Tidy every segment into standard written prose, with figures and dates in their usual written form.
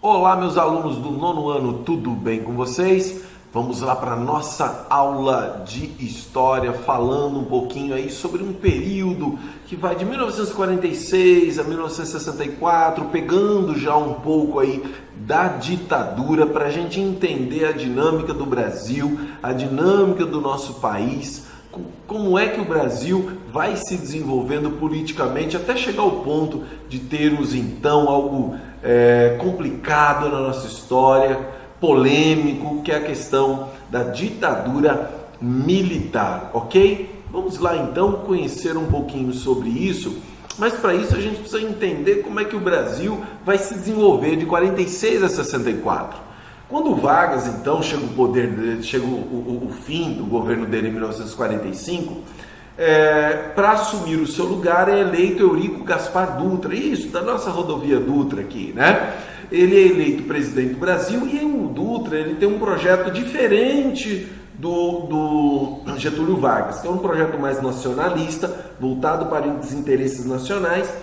Olá, meus alunos do nono ano, tudo bem com vocês? Vamos lá para a nossa aula de História, falando um pouquinho aí sobre um período que vai de 1946 a 1964, pegando já um pouco aí da ditadura para a gente entender a dinâmica do Brasil, a dinâmica do nosso país, como é que o Brasil vai se desenvolvendo politicamente até chegar ao ponto de termos então algo complicado na nossa história, polêmico, que é a questão da ditadura militar, ok? Vamos lá então conhecer um pouquinho sobre isso, mas para isso a gente precisa entender como é que o Brasil vai se desenvolver de 46 a 64. Quando o Vargas então chega o poder, chega o fim do governo dele em 1945, para assumir o seu lugar é eleito Eurico Gaspar Dutra, isso, da nossa rodovia Dutra aqui, né? Ele é eleito presidente do Brasil e o Dutra ele tem um projeto diferente do Getúlio Vargas, que é um projeto mais nacionalista, voltado para os interesses nacionais.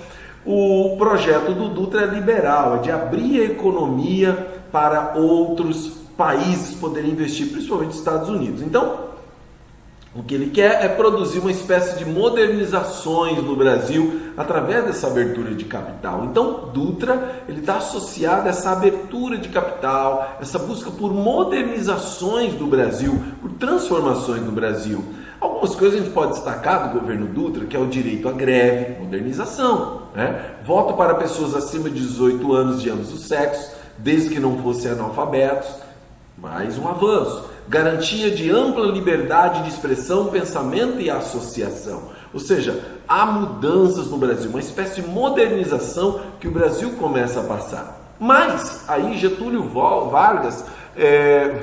O projeto do Dutra é liberal, é de abrir a economia para outros países poderem investir, principalmente os Estados Unidos. Então, o que ele quer é produzir uma espécie de modernizações no Brasil através dessa abertura de capital. Então, Dutra ele está associado a essa abertura de capital, essa busca por modernizações do Brasil, por transformações no Brasil. Algumas coisas a gente pode destacar do governo Dutra, que é o direito à greve, modernização, né? Voto para pessoas acima de 18 anos de ambos os sexos, desde que não fossem analfabetos, mais um avanço. Garantia de ampla liberdade de expressão, pensamento e associação. Ou seja, há mudanças no Brasil, uma espécie de modernização que o Brasil começa a passar. Mas aí Getúlio Vargas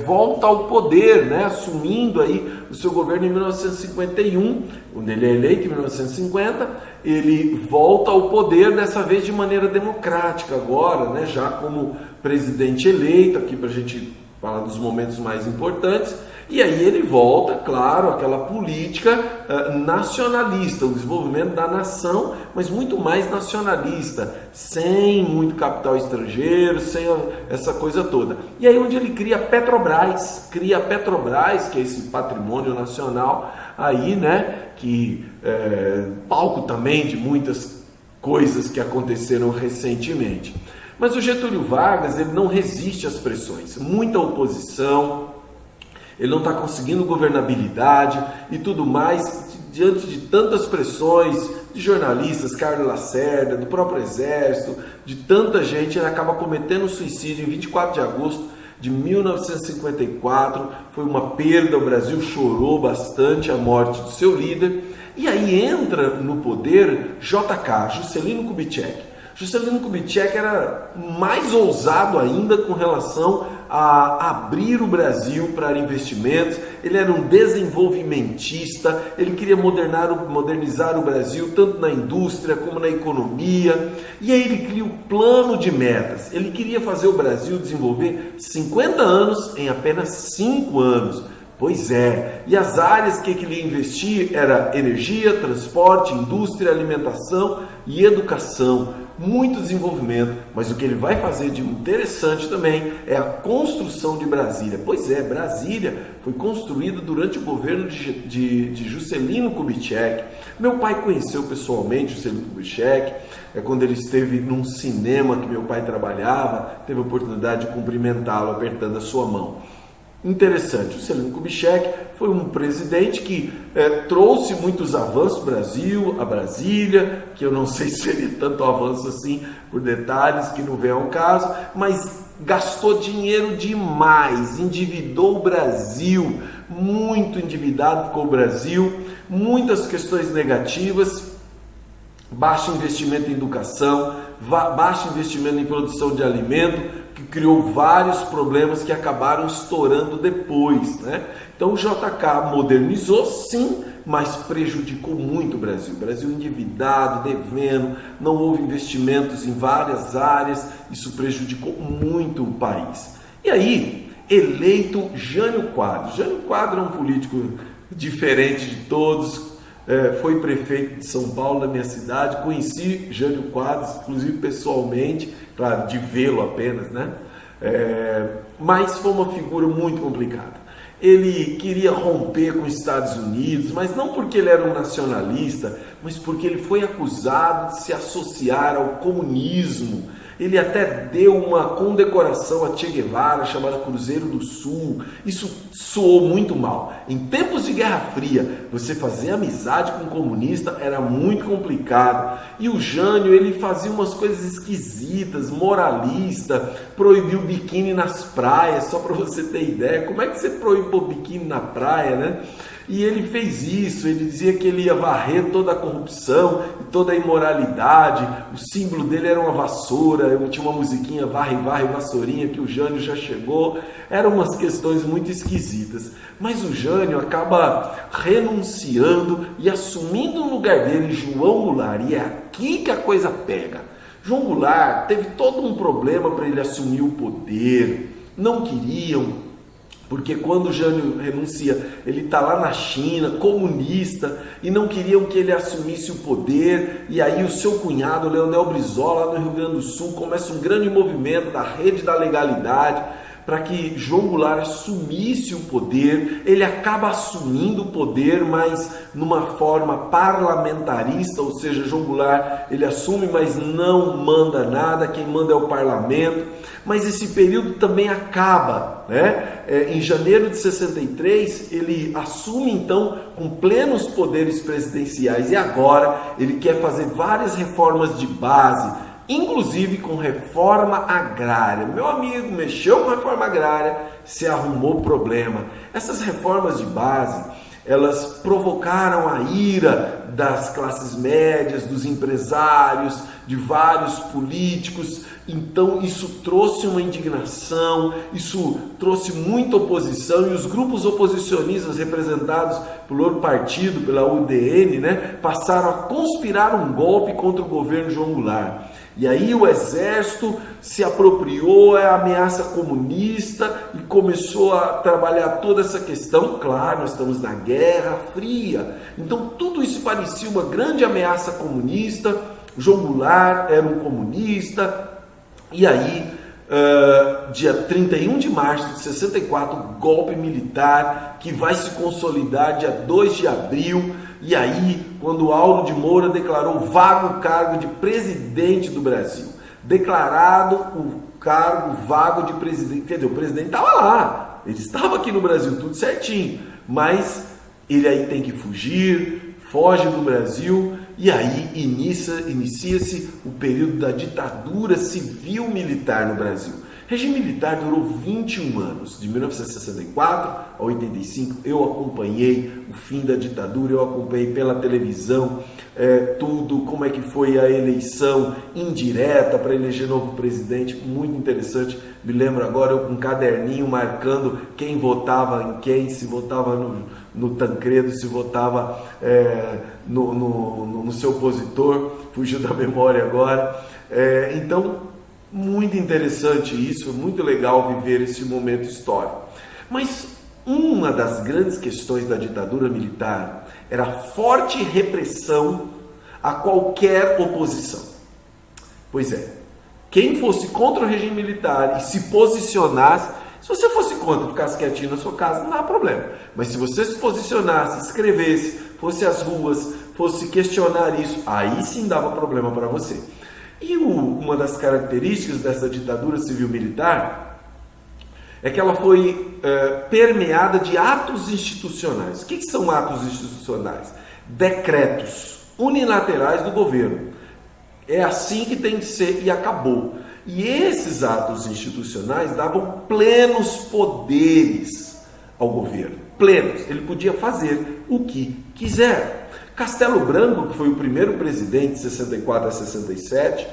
volta ao poder, né, assumindo aí o seu governo em 1951, onde ele é eleito em 1950, ele volta ao poder, dessa vez de maneira democrática agora, né, já como presidente eleito, aqui para a gente falar dos momentos mais importantes, e aí ele volta, claro, àquela política nacionalista, o desenvolvimento da nação, mas muito mais nacionalista, sem muito capital estrangeiro, sem essa coisa toda. E aí onde ele cria a Petrobras, que é esse patrimônio nacional aí, né, que palco também de muitas coisas que aconteceram recentemente. Mas o Getúlio Vargas ele não resiste às pressões, muita oposição, ele não está conseguindo governabilidade e tudo mais, diante de tantas pressões de jornalistas, Carlos Lacerda, do próprio Exército, de tanta gente, ele acaba cometendo suicídio em 24 de agosto de 1954, foi uma perda, o Brasil chorou bastante a morte do seu líder, e aí entra no poder JK, Juscelino Kubitschek. Juscelino Kubitschek era mais ousado ainda com relação a abrir o Brasil para investimentos, ele era um desenvolvimentista, ele queria modernizar o Brasil tanto na indústria como na economia, e aí ele cria o plano de metas, ele queria fazer o Brasil desenvolver 50 anos em apenas 5 anos. Pois é, e as áreas que ele ia investir era energia, transporte, indústria, alimentação e educação. Muito desenvolvimento, mas o que ele vai fazer de interessante também é a construção de Brasília. Pois é, Brasília foi construída durante o governo de Juscelino Kubitschek. Meu pai conheceu pessoalmente Juscelino Kubitschek, quando ele esteve num cinema que meu pai trabalhava, teve a oportunidade de cumprimentá-lo apertando a sua mão. Interessante, o Juscelino Kubitschek foi um presidente que trouxe muitos avanços para o Brasil, a Brasília, que eu não sei se seria tanto avanço assim, por detalhes que não vem ao caso, mas gastou dinheiro demais, endividou o Brasil, muito endividado ficou o Brasil, muitas questões negativas, baixo investimento em educação, baixo investimento em produção de alimento, que criou vários problemas que acabaram estourando depois, né? Então o JK modernizou sim, mas prejudicou muito o Brasil. O Brasil endividado, devendo, não houve investimentos em várias áreas, isso prejudicou muito o país. E aí, eleito Jânio Quadros. Jânio Quadros é um político diferente de todos, foi prefeito de São Paulo, da minha cidade, conheci Jânio Quadros, inclusive pessoalmente, claro, de vê-lo apenas, né? Mas foi uma figura muito complicada. Ele queria romper com os Estados Unidos, mas não porque ele era um nacionalista, mas porque ele foi acusado de se associar ao comunismo. Ele até deu uma condecoração a Che Guevara, chamada Cruzeiro do Sul. Isso soou muito mal. Em tempos de Guerra Fria, você fazer amizade com um comunista era muito complicado. E o Jânio, ele fazia umas coisas esquisitas, moralista, proibiu biquíni nas praias, só para você ter ideia. Como é que você proíbe biquíni na praia, né? E ele fez isso, ele dizia que ele ia varrer toda a corrupção e toda a imoralidade. O símbolo dele era uma vassoura, tinha uma musiquinha varre, varre, vassourinha, que o Jânio já chegou. Eram umas questões muito esquisitas. Mas o Jânio acaba renunciando e assumindo no lugar dele João Goulart. E é aqui que a coisa pega. João Goulart teve todo um problema para ele assumir o poder. Não queriam. Porque quando o Jânio renuncia, ele está lá na China, comunista, e não queriam que ele assumisse o poder. E aí o seu cunhado, Leonel Brizola, lá no Rio Grande do Sul, começa um grande movimento da Rede da Legalidade para que João Goulart assumisse o poder. Ele acaba assumindo o poder, mas numa forma parlamentarista, ou seja, João Goulart ele assume, mas não manda nada, quem manda é o parlamento. Mas esse período também acaba, né? Em janeiro de 63, ele assume então com plenos poderes presidenciais e agora ele quer fazer várias reformas de base, inclusive com reforma agrária. Meu amigo, mexeu com reforma agrária, se arrumou problema. Essas reformas de base, elas provocaram a ira das classes médias, dos empresários, de vários políticos. Então isso trouxe uma indignação, isso trouxe muita oposição e os grupos oposicionistas representados pelo partido, pela UDN, né, passaram a conspirar um golpe contra o governo João Goulart. E aí o exército se apropriou da ameaça comunista e começou a trabalhar toda essa questão. Claro, nós estamos na Guerra Fria, então tudo isso parecia uma grande ameaça comunista. João Goulart era um comunista. E aí, dia 31 de março de 64, golpe militar que vai se consolidar dia 2 de abril. E aí, quando Auro de Moura declarou vago o cargo de presidente do Brasil, declarado o cargo vago de presidente, quer dizer, o presidente estava lá, ele estava aqui no Brasil, tudo certinho, mas ele aí tem que fugir, foge do Brasil. E aí inicia-se o período da ditadura civil-militar no Brasil. O regime militar durou 21 anos, de 1964 a 85. Eu acompanhei o fim da ditadura, eu acompanhei pela televisão tudo, como é que foi a eleição indireta para eleger novo presidente, muito interessante. Me lembro agora, eu com um caderninho marcando quem votava em quem, se votava no Tancredo, se votava no seu opositor, fugiu da memória agora. Então, muito interessante isso, muito legal viver esse momento histórico. Mas uma das grandes questões da ditadura militar era a forte repressão a qualquer oposição. Pois é, quem fosse contra o regime militar e se posicionasse, se você fosse contra e ficasse quietinho na sua casa, não há problema. Mas se você se posicionasse, escrevesse, fosse às ruas, fosse questionar isso, aí sim dava problema para você. E uma das características dessa ditadura civil-militar é que ela foi permeada de atos institucionais. O que são atos institucionais? Decretos unilaterais do governo. É assim que tem que ser e acabou. E esses atos institucionais davam plenos poderes ao governo. Plenos. Ele podia fazer o que quiser. Castelo Branco, que foi o primeiro presidente de 64 a 67,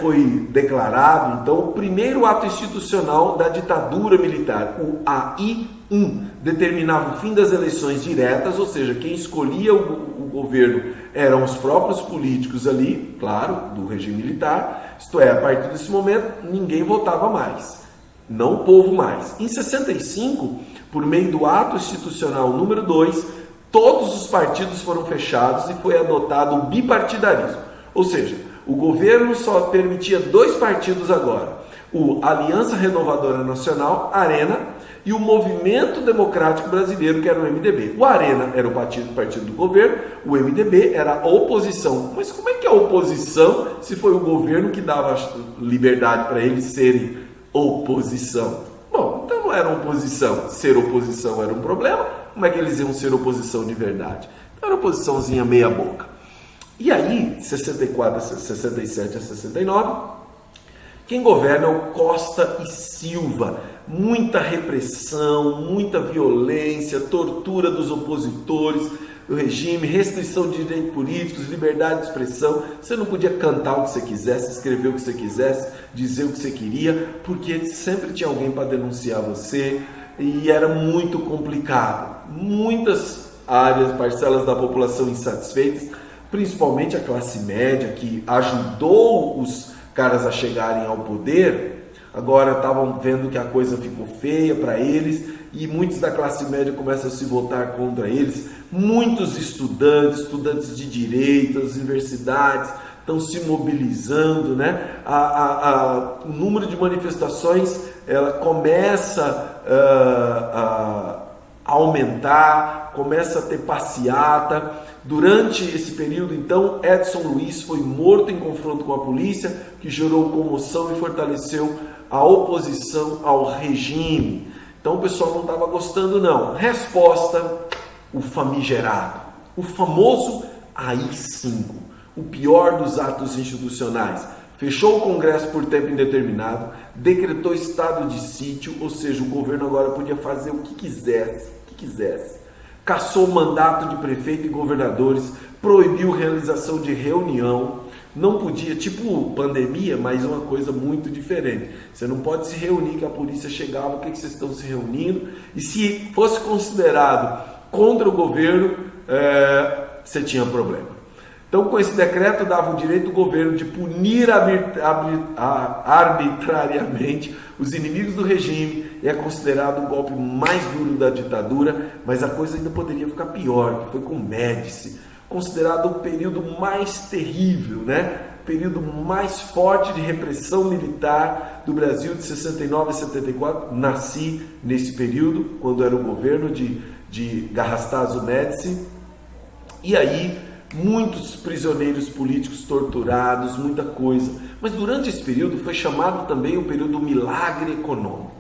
foi declarado, então, o primeiro ato institucional da ditadura militar, o AI-1, determinava o fim das eleições diretas, ou seja, quem escolhia o governo eram os próprios políticos ali, claro, do regime militar, isto é, a partir desse momento, ninguém votava mais, não o povo mais. Em 65, por meio do ato institucional número 2, todos os partidos foram fechados e foi adotado o bipartidarismo. Ou seja, o governo só permitia 2 partidos agora. o Aliança Renovadora Nacional, Arena, e o Movimento Democrático Brasileiro, que era o MDB. O Arena era o partido do governo, o MDB era a oposição. Mas como é que é a oposição se foi o governo que dava liberdade para eles serem oposição? Bom, então não era oposição. Ser oposição era um problema. Como é que eles iam ser oposição de verdade? Então era oposiçãozinha meia boca. E aí, 64, 67 a 69... quem governa é o Costa e Silva. Muita repressão, muita violência, tortura dos opositores do regime, restrição de direitos políticos, liberdade de expressão. Você não podia cantar o que você quisesse, escrever o que você quisesse, dizer o que você queria, porque sempre tinha alguém para denunciar você e era muito complicado. Muitas áreas, parcelas da população insatisfeitas, principalmente a classe média, que ajudou os caras a chegarem ao poder, agora estavam vendo que a coisa ficou feia para eles e muitos da classe média começam a se voltar contra eles. Muitos estudantes de direito, as universidades estão se mobilizando, né? O número de manifestações ela começa a aumentar, começa a ter passeata. Durante esse período, então, Edson Luiz foi morto em confronto com a polícia, que gerou comoção e fortaleceu a oposição ao regime. Então o pessoal não estava gostando não. Resposta, o famigerado, o famoso AI-5, o pior dos atos institucionais. Fechou o Congresso por tempo indeterminado, decretou estado de sítio, ou seja, o governo agora podia fazer o que quisesse. Cassou o mandato de prefeito e governadores, proibiu realização de reunião, não podia, tipo pandemia, mas uma coisa muito diferente. Você não pode se reunir, que a polícia chegava, o que vocês estão se reunindo? E se fosse considerado contra o governo, você tinha problema. Então, com esse decreto, dava o direito do governo de punir arbitrariamente os inimigos do regime, e é considerado o golpe mais duro da ditadura, mas a coisa ainda poderia ficar pior, que foi com o Médici, considerado o período mais terrível, né? O período mais forte de repressão militar do Brasil, de 69 a 74. Nasci nesse período, quando era o governo de Garrastazu Médici, e aí muitos prisioneiros políticos torturados, muita coisa. Mas durante esse período foi chamado também o período do milagre econômico.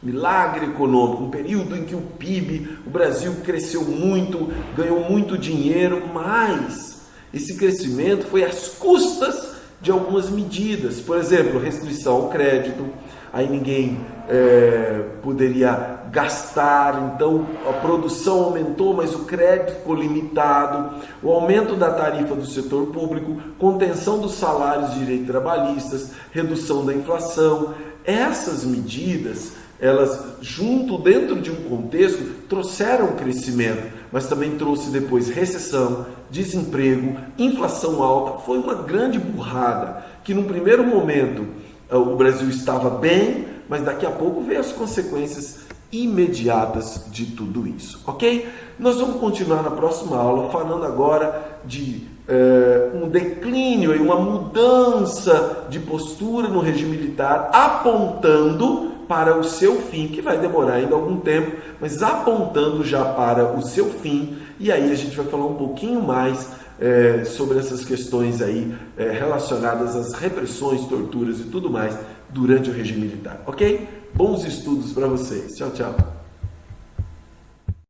Milagre econômico, um período em que o PIB, o Brasil cresceu muito, ganhou muito dinheiro, mas esse crescimento foi às custas de algumas medidas. Por exemplo, restrição ao crédito, aí ninguém poderia gastar, então a produção aumentou, mas o crédito ficou limitado, o aumento da tarifa do setor público, contenção dos salários de direitos trabalhistas, redução da inflação. Essas medidas, elas dentro de um contexto, trouxeram crescimento, mas também trouxe depois recessão, desemprego, inflação alta. Foi uma grande burrada, que num primeiro momento o Brasil estava bem, mas daqui a pouco veio as consequências imediatas de tudo isso, ok? Nós vamos continuar na próxima aula falando agora de um declínio e uma mudança de postura no regime militar, apontando para o seu fim, que vai demorar ainda algum tempo, mas apontando já para o seu fim. E aí a gente vai falar um pouquinho mais sobre essas questões aí relacionadas às repressões, torturas e tudo mais durante o regime militar, ok? Bons estudos para vocês. Tchau, tchau.